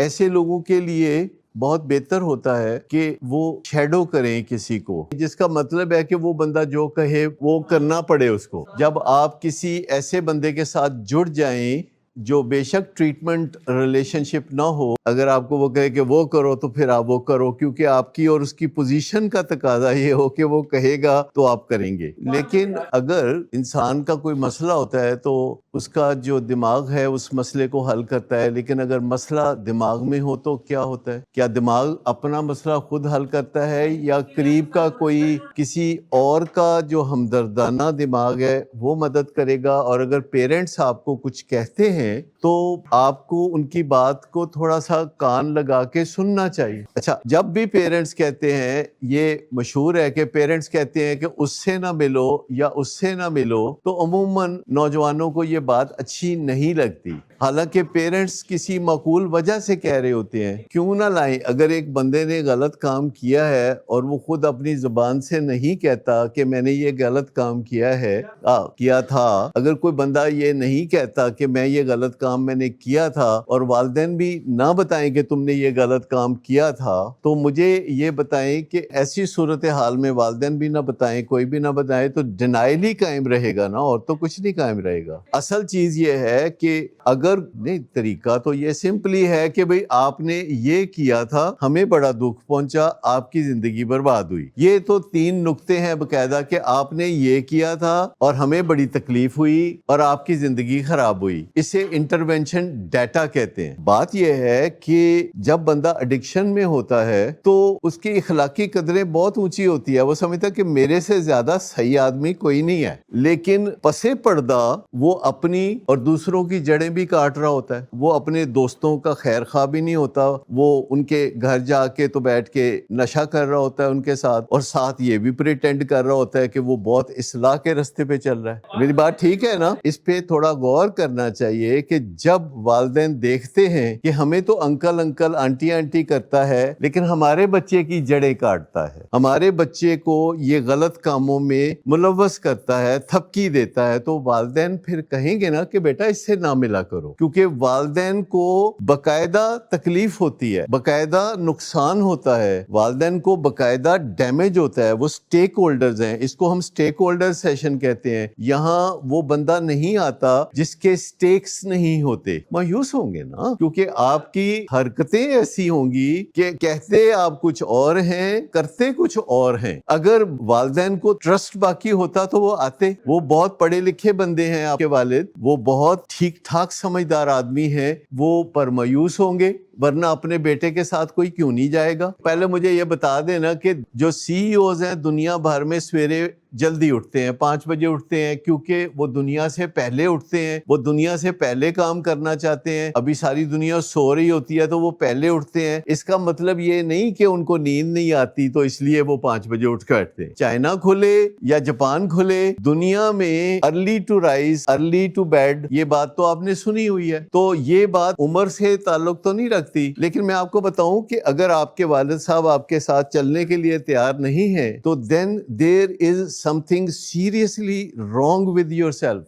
ایسے لوگوں کے لیے بہت بہتر ہوتا ہے کہ وہ شیڈو کریں کسی کو، جس کا مطلب ہے کہ وہ بندہ جو کہے وہ کرنا پڑے اس کو۔ جب آپ کسی ایسے بندے کے ساتھ جڑ جائیں جو بے شک ٹریٹمنٹ ریلیشن شپ نہ ہو، اگر آپ کو وہ کہے کہ وہ کرو تو پھر آپ وہ کرو، کیونکہ آپ کی اور اس کی پوزیشن کا تقاضا یہ ہو کہ وہ کہے گا تو آپ کریں گے۔ لیکن اگر انسان کا کوئی مسئلہ ہوتا ہے تو اس کا جو دماغ ہے اس مسئلے کو حل کرتا ہے، لیکن اگر مسئلہ دماغ میں ہو تو کیا ہوتا ہے؟ کیا دماغ اپنا مسئلہ خود حل کرتا ہے یا قریب کا کوئی کسی اور کا جو ہمدردانہ دماغ ہے وہ مدد کرے گا؟ اور اگر پیرنٹس آپ کو کچھ کہتے ہیں تو آپ کو ان کی بات کو تھوڑا سا کان لگا کے سننا چاہیے۔ اچھا، جب بھی پیرنٹس کہتے ہیں، یہ مشہور ہے کہ پیرنٹس کہتے ہیں کہ اس سے نہ ملو یا اس سے نہ ملو، تو عموماً نوجوانوں کو یہ بات اچھی نہیں لگتی، حالانکہ پیرنٹس کسی معقول وجہ سے کہہ رہے ہوتے ہیں۔ کیوں نہ لائیں؟ اگر ایک بندے نے غلط کام کیا ہے اور وہ خود اپنی زبان سے نہیں کہتا کہ میں نے یہ غلط کام کیا تھا، اگر کوئی بندہ یہ نہیں کہتا کہ میں یہ غلط کام میں نے کیا تھا، اور والدین بھی نہ بتائیں کہ تم نے یہ غلط کام کیا تھا، تو مجھے یہ بتائیں کہ ایسی صورتحال میں والدین بھی نہ بتائیں، کوئی بھی نہ بتائے، تو ڈینائل ہی قائم رہے گا نا، اور تو کچھ نہیں قائم رہے گا۔ اصل چیز یہ ہے کہ اگر نہیں، طریقہ تو یہ سمپلی ہے کہ بھئی آپ نے یہ کیا تھا، ہمیں بڑا دکھ پہنچا، آپ کی زندگی برباد ہوئی۔ یہ تو 3 نقطے ہیں باقاعدہ کہ آپ نے یہ کیا تھا اور ہمیں بڑی تکلیف ہوئی اور آپ کی زندگی خراب ہوئی۔ اسے انٹرونشن ڈیٹا کہتے ہیں۔ بات یہ ہے کہ جب بندہ ایڈکشن میں ہوتا ہے تو اس کی اخلاقی قدریں بہت اونچی ہوتی ہے، وہ سمجھتا ہے کہ میرے سے زیادہ صحیح آدمی کوئی نہیں ہے، لیکن پسے پردہ وہ اپنی اور دوسروں کی جڑیں بھی کاٹ رہا ہوتا ہے۔ وہ اپنے دوستوں کا خیر خواہ بھی نہیں ہوتا، وہ ان کے گھر جا کے تو بیٹھ کے نشہ کر رہا ہوتا ہے ان کے ساتھ، اور ساتھ یہ بھی پریٹینڈ کر رہا ہوتا ہے کہ وہ بہت اصلاح کے رستے پہ چل رہا ہے۔ میری بات ٹھیک ہے نا؟ اس پہ تھوڑا غور کرنا چاہیے کہ جب والدین دیکھتے ہیں کہ ہمیں تو انکل انکل آنٹی آنٹی کرتا ہے لیکن ہمارے بچے کی جڑیں کاٹتا ہے، ہمارے بچے کو یہ غلط کاموں میں ملوث کرتا ہے، تھپکی دیتا ہے، تو والدین پھر کہیں گے نا کہ بیٹا اس سے نہ ملا کرو، کیونکہ والدین کو باقاعدہ تکلیف ہوتی ہے، باقاعدہ نقصان ہوتا ہے، والدین کو باقاعدہ ڈیمیج ہوتا ہے۔ وہ سٹیک ہولڈرز ہیں، اس کو ہم سٹیک ہولڈر سیشن کہتے ہیں۔ یہاں وہ بندہ نہیں آتا جس کے سٹیکس نہیں ہوتے، مایوس ہوں گے نا، کیونکہ آپ کی حرکتیں ایسی ہوں گی کہ کہتے آپ کچھ اور ہیں، کرتے کچھ اور ہیں۔ اگر والدین کو ٹرسٹ باقی ہوتا تو وہ آتے، وہ بہت پڑھے لکھے بندے ہیں آپ کے والد، وہ بہت ٹھیک ٹھاک سمجھدار آدمی ہیں، وہ پر مایوس ہوں گے، ورنہ اپنے بیٹے کے ساتھ کوئی کیوں نہیں جائے گا؟ پہلے مجھے یہ بتا دینا کہ جو CEO ہیں دنیا بھر میں سویرے جلدی اٹھتے ہیں، 5 بجے اٹھتے ہیں، کیونکہ وہ دنیا سے پہلے اٹھتے ہیں، وہ دنیا سے پہلے کام کرنا چاہتے ہیں۔ ابھی ساری دنیا سو رہی ہوتی ہے تو وہ پہلے اٹھتے ہیں۔ اس کا مطلب یہ نہیں کہ ان کو نیند نہیں آتی تو اس لیے وہ 5 بجے اٹھ کے بیٹھتے ہیں۔ چائنا کھلے یا جاپان کھلے، دنیا میں early to rise early to bed, یہ بات تو آپ نے سنی ہوئی ہے۔ تو یہ بات عمر سے تعلق تو نہیں رکھتی، لیکن میں آپ کو بتاؤں کہ اگر آپ کے والد صاحب آپ کے ساتھ چلنے کے لیے تیار نہیں ہیں تو then there is something seriously wrong with yourself.